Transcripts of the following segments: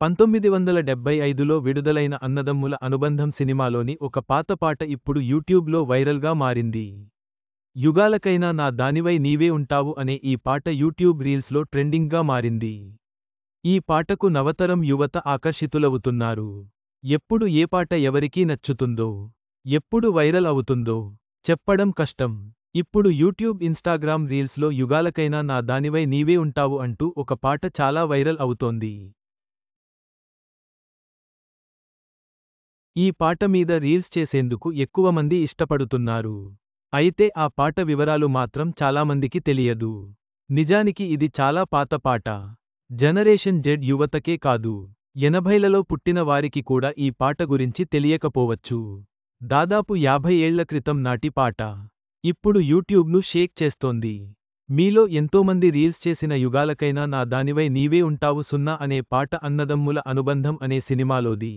1975లో విడుదలైన అన్నదమ్ముల అనుబంధం సినిమాలోని ఒక పాత పాట ఇప్పుడు యూట్యూబ్లో వైరల్గా మారింది. యుగాలకైనా నా దానివై నీవే ఉంటావు అనే ఈ పాట యూట్యూబ్ రీల్స్లో ట్రెండింగ్గా మారింది. ఈ పాటకు నవతరం యువత ఆకర్షితులవుతున్నారు. ఎప్పుడు ఏ పాట ఎవరికి నచ్చుతుందో, ఎప్పుడు వైరల్ అవుతుందో చెప్పడం కష్టం. ఇప్పుడు యూట్యూబ్ ఇన్స్టాగ్రామ్ రీల్స్లో యుగాలకైనా నా దానివై నీవే ఉంటావు అంటూ ఒక పాట చాలా వైరల్ అవుతోంది. ఈ పాట మీద రీల్స్ చేసేందుకు ఎక్కువ మంది ఇష్టపడుతున్నారు. అయితే ఆ పాట వివరాలు మాత్రం చాలామందికి తెలియదు. నిజానికి ఇది చాలా పాత పాట. జనరేషన్ జెడ్ యువతకే కాదు, 80లలో పుట్టిన వారికి కూడా ఈ పాట గురించి తెలియకపోవచ్చు. దాదాపు 50 ఏళ్ల క్రితం నాటి పాట ఇప్పుడు యూట్యూబ్ను షేక్ చేస్తోంది. మీలో ఎంతోమంది రీల్స్ చేసిన యుగాలకైనా నా దానివై నీవే ఉంటావు 0 అనే పాట అన్నదమ్ముల అనుబంధం అనే సినిమాలోది.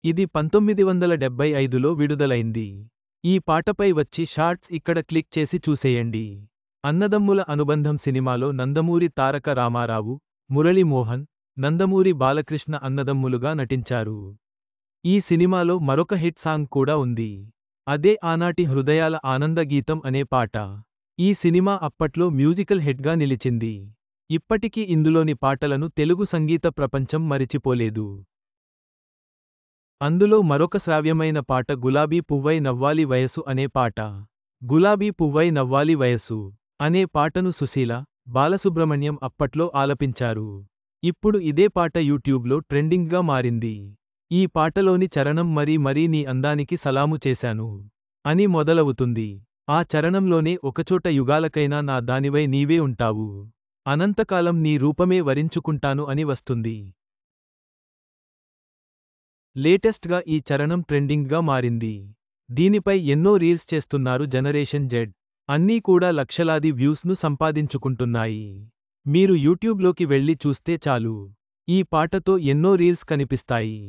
ఇది 1975లో విడుదలైంది. ఈ పాటపై వచ్చి షార్ట్స్ ఇక్కడ క్లిక్ చేసి చూసేయండి. అన్నదమ్ముల అనుబంధం సినిమాలో నందమూరి తారక రామారావు, మురళీ మోహన్, నందమూరి బాలకృష్ణ అన్నదమ్ములుగా నటించారు. ఈ సినిమాలో మరొక హిట్ సాంగ్ కూడా ఉంది. అదే ఆనాటి హృదయాల ఆనంద గీతం అనే పాట. ఈ సినిమా అప్పట్లో మ్యూజికల్ హిట్గా నిలిచింది. ఇప్పటికీ ఇందులోని పాటలను తెలుగు సంగీత ప్రపంచం మరిచిపోలేదు. అందులో మరొక శ్రావ్యమైన పాట గులాబీ పువ్వై నవ్వాలి వయసు అనే పాట. గులాబీ పువ్వై నవ్వాలి వయసు అనే పాటను సుశీల, బాలసుబ్రహ్మణ్యం అప్పట్లో ఆలపించారు. ఇప్పుడు ఇదే పాట యూట్యూబ్లో ట్రెండింగ్గా మారింది. ఈ పాటలోని చరణం మరీ మరీ నీ అందానికి సలాము చేశాను అని మొదలవుతుంది. ఆ చరణంలోనే ఒకచోట యుగాలకైనా నా దానివై నీవే ఉంటావు, అనంతకాలం నీ రూపమే వరించుకుంటాను అని వస్తుంది. లేటెస్ట్గా ఈ చరణం ట్రెండింగ్గా మారింది. దీనిపై ఎన్నో రీల్స్ చేస్తున్నారు జనరేషన్ జెడ్. అన్నీ కూడా లక్షలాది వ్యూస్ను సంపాదించుకుంటున్నాయి. మీరు యూట్యూబ్లోకి వెళ్ళి చూస్తే చాలు, ఈ పాటతో ఎన్నో రీల్స్ కనిపిస్తాయి.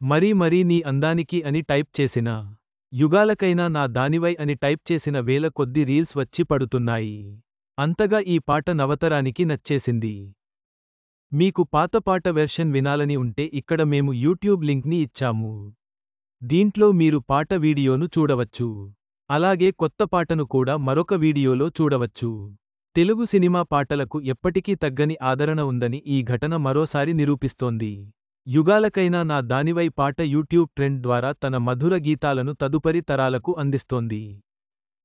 మరీ మరీ నీ అందానికి అని టైప్ చేసినా, యుగాలకైనా నా దానివై అని టైప్ చేసిన వేల కొద్ది రీల్స్ వచ్చి పడుతున్నాయి. అంతగా ఈ పాట నవతరానికి నచ్చేసింది. మీకు పాత పాట వెర్షన్ వినాలని ఉంటే ఇక్కడ మేము యూట్యూబ్ లింక్ని ఇచ్చాము. దీంట్లో మీరు పాట వీడియోను చూడవచ్చు. అలాగే కొత్త పాటను కూడా మరొక వీడియోలో చూడవచ్చు. తెలుగు సినిమా పాటలకు ఎప్పటికీ తగ్గని ఆదరణ ఉందని ఈ ఘటన మరోసారి నిరూపిస్తోంది. యుగాలకైనా నా దానివై పాట యూట్యూబ్ ట్రెండ్ ద్వారా తన మధుర గీతాలను తదుపరి తరాలకు అందిస్తోంది.